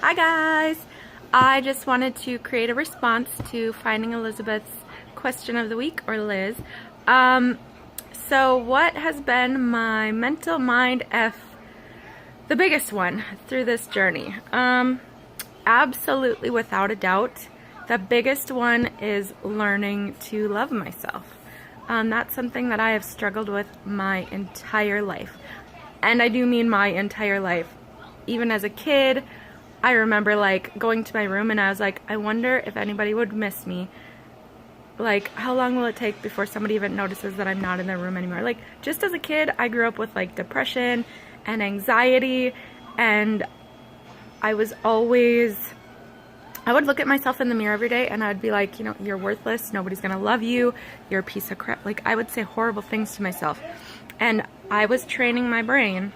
Hi guys! I just wanted to create a response to Finding Elizabeth's question of the week, or Liz. So what has been my mental mind the biggest one through this journey? Absolutely, without a doubt, the biggest one is learning to love myself. That's something that I have struggled with my entire life. And I do mean my entire life. Even as a kid, I remember like going to my room and I was like, I wonder if anybody would miss me. Like, how long will it take before somebody even notices that I'm not in their room anymore? Like, just as a kid, I grew up with like depression and anxiety, and I would look at myself in the mirror every day and I'd be like, you know, you're worthless, nobody's gonna love you, you're a piece of crap. Like, I would say horrible things to myself. And I was training my brain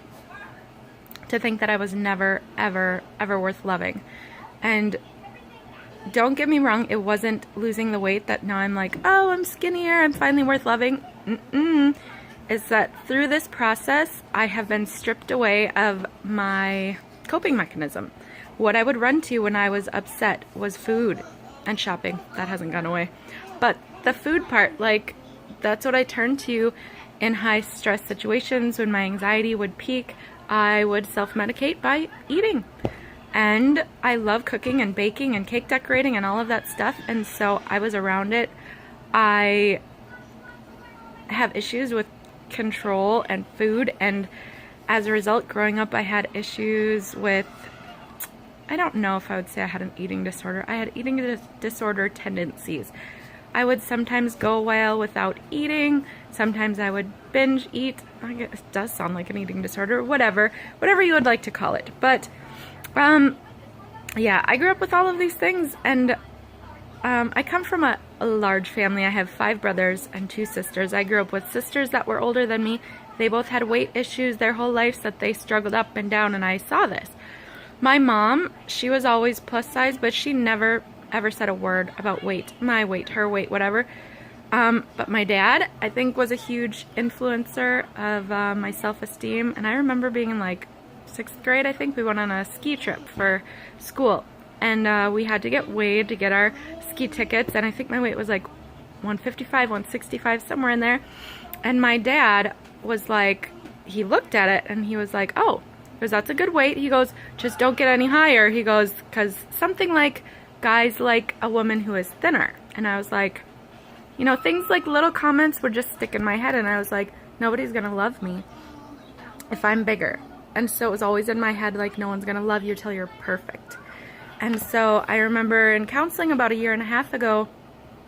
to think that I was never, ever, ever worth loving. And don't get me wrong, it wasn't losing the weight that now I'm like, oh, I'm skinnier, I'm finally worth loving. It's that through this process, I have been stripped away of my coping mechanism. What I would run to when I was upset was food and shopping. That hasn't gone away. But the food part, like, that's what I turned to in high stress situations. When my anxiety would peak, I would self-medicate by eating. And I love cooking and baking and cake decorating and all of that stuff, and so I was around it. I have issues with control and food, and as a result, growing up, I had issues with, I don't know if I would say I had an eating disorder. I had eating disorder tendencies. I would sometimes go a while without eating. Sometimes I would binge eat. I guess it does sound like an eating disorder. Whatever you would like to call it. But, yeah, I grew up with all of these things, and I come from a large family. I have 5 brothers and 2 sisters. I grew up with sisters that were older than me. They both had weight issues their whole lives that they struggled up and down, and I saw this. My mom, she was always plus size, but she never ever said a word about weight, my weight, her weight, whatever. But my dad, I think, was a huge influencer of my self-esteem. And I remember being in like 6th grade, I think, we went on a ski trip for school. And we had to get weighed to get our ski tickets. And I think my weight was like 155, 165, somewhere in there. And my dad was like, he looked at it and he was like, oh, because that's a good weight. He goes, just don't get any higher. He goes, because something like, guys like a woman who is thinner. And I was like, you know, things like little comments would just stick in my head, and I was like, nobody's gonna love me if I'm bigger. And so it was always in my head, like, no one's gonna love you till you're perfect. And so I remember in counseling about 1.5 years ago,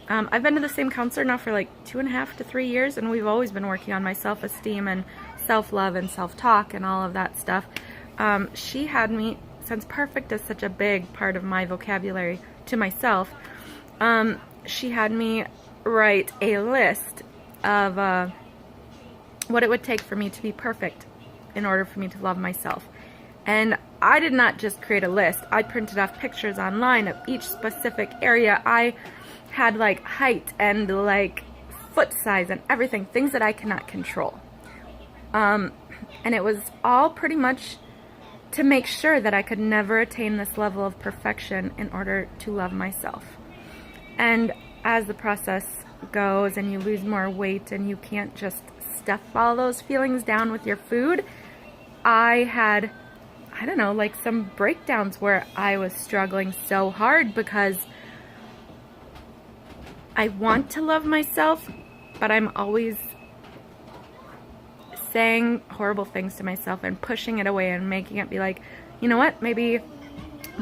I've been to the same counselor now for like 2.5 to 3 years, and we've always been working on my self-esteem and self-love and self-talk and all of that stuff. She had me, since perfect is such a big part of my vocabulary to myself, she had me write a list of what it would take for me to be perfect in order for me to love myself. And I did not just create a list. I printed off pictures online of each specific area. I had like height and like foot size and everything, things that I cannot control. And it was all pretty much to make sure that I could never attain this level of perfection in order to love myself. And as the process goes and you lose more weight and you can't just stuff all those feelings down with your food, I had, I don't know, like some breakdowns where I was struggling so hard because I want to love myself, but I'm always saying horrible things to myself and pushing it away and making it be like, you know what, maybe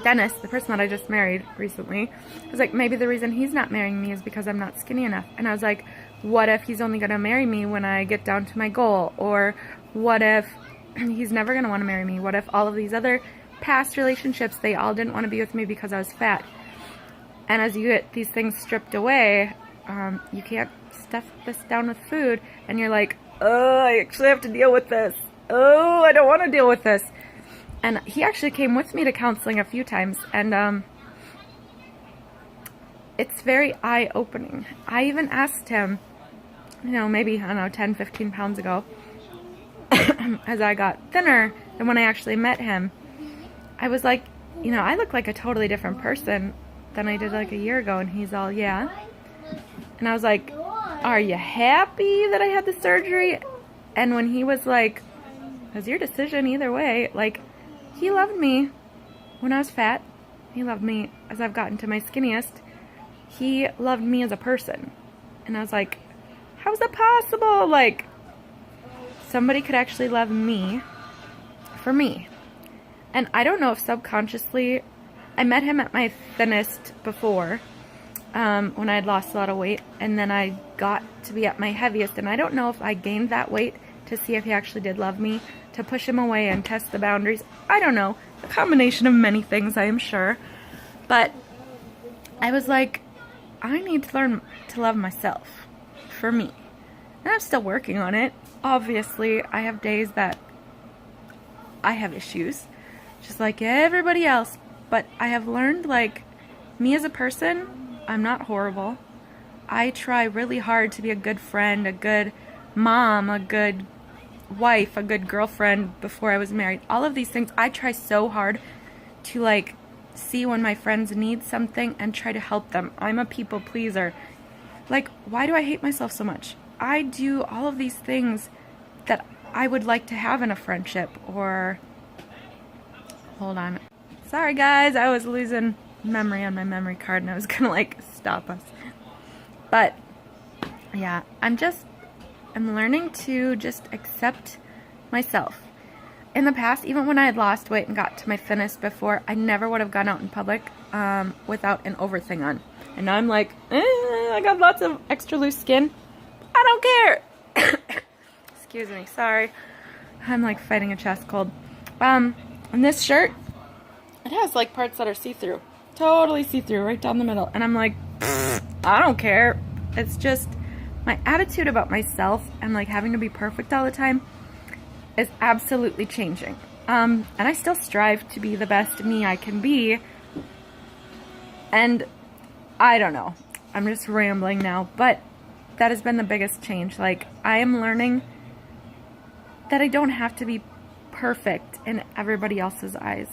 Dennis, the person that I just married recently, was like, maybe the reason he's not marrying me is because I'm not skinny enough. And I was like, what if he's only gonna marry me when I get down to my goal? Or what if he's never gonna want to marry me? What if all of these other past relationships, they all didn't want to be with me because I was fat? And as you get these things stripped away, you can't stuff this down with food, and you're like, oh, I actually have to deal with this. Oh, I don't want to deal with this. And he actually came with me to counseling a few times, and it's very eye-opening. I even asked him, you know, maybe, I don't know, 10, 15 pounds ago, as I got thinner than when I actually met him, I was like, you know, I look like a totally different person than I did like a year ago. And he's all, yeah. And I was like, are you happy that I had the surgery? And when he was like, it was your decision either way. Like, he loved me when I was fat. He loved me as I've gotten to my skinniest. He loved me as a person. And I was like, how's that possible? Like, somebody could actually love me for me. And I don't know if subconsciously, I met him at my thinnest before, when I had lost a lot of weight, and then I got to be at my heaviest, and I don't know if I gained that weight to see if he actually did love me, to push him away and test the boundaries. I don't know. A combination of many things, I am sure. But I was like, I need to learn to love myself for me. And I'm still working on it. Obviously, I have days that I have issues, just like everybody else. But I have learned, like, me as a person, I'm not horrible. I try really hard to be a good friend, a good mom, a good wife, a good girlfriend before I was married. All of these things, I try so hard to, like, see when my friends need something and try to help them. I'm a people pleaser. Like, why do I hate myself so much? I do all of these things that I would like to have in a friendship, or... Hold on. Sorry guys, I was losing memory on my memory card and I was gonna like stop us. But yeah, I'm learning to just accept myself. In the past, even when I had lost weight and got to my thinnest before, I never would have gone out in public without an over thing on. And now I'm like, I got lots of extra loose skin. I don't care. Excuse me, sorry. I'm like fighting a chest cold. And this shirt, it has like parts that are see-through. Totally see-through, right down the middle. And I'm like, I don't care. It's just my attitude about myself and like having to be perfect all the time is absolutely changing. And I still strive to be the best me I can be. And I don't know. I'm just rambling now. But that has been the biggest change. Like, I am learning that I don't have to be perfect in everybody else's eyes.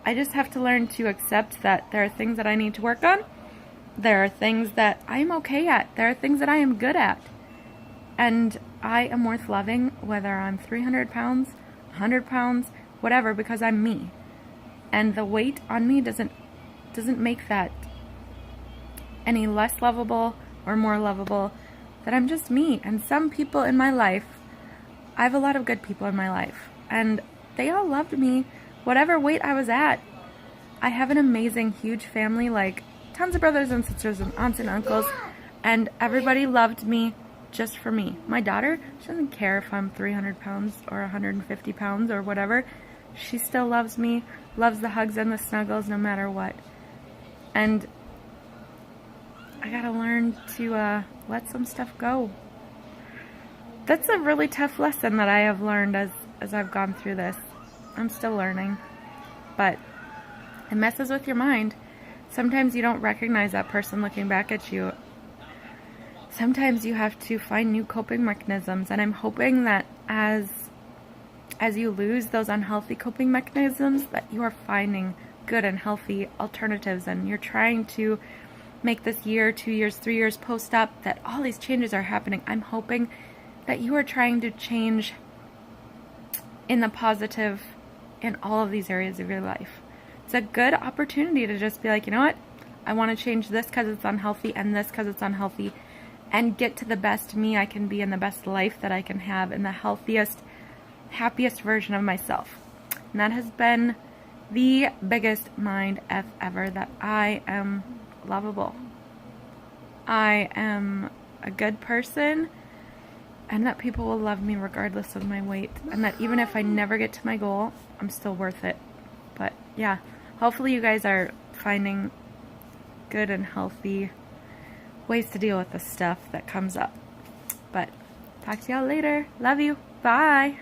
I just have to learn to accept that there are things that I need to work on. There are things that I'm okay at. There are things that I am good at. And I am worth loving, whether I'm 300 pounds, 100 pounds, whatever, because I'm me. And the weight on me doesn't make that any less lovable or more lovable. That I'm just me. And some people in my life, I have a lot of good people in my life, and they all loved me whatever weight I was at. I have an amazing, huge family, like tons of brothers and sisters and aunts and uncles, and everybody loved me just for me. My daughter, she doesn't care if I'm 300 pounds or 150 pounds or whatever. She still loves me, loves the hugs and the snuggles no matter what. And I gotta learn to let some stuff go. That's a really tough lesson that I have learned as I've gone through this. I'm still learning, but it messes with your mind. Sometimes you don't recognize that person looking back at you. Sometimes you have to find new coping mechanisms, and I'm hoping that as you lose those unhealthy coping mechanisms, that you are finding good and healthy alternatives, and you're trying to make this year, 2 years, 3 years post-op, that all these changes are happening. I'm hoping that you are trying to change in the positive in all of these areas of your life. It's a good opportunity to just be like, you know what? I want to change this because it's unhealthy and this because it's unhealthy, and get to the best me I can be and the best life that I can have and the healthiest, happiest version of myself. And that has been the biggest mind F ever, that I am lovable. I am a good person, and that people will love me regardless of my weight, and that even if I never get to my goal, I'm still worth it. But yeah, hopefully you guys are finding good and healthy ways to deal with the stuff that comes up. But talk to y'all later. Love you. Bye.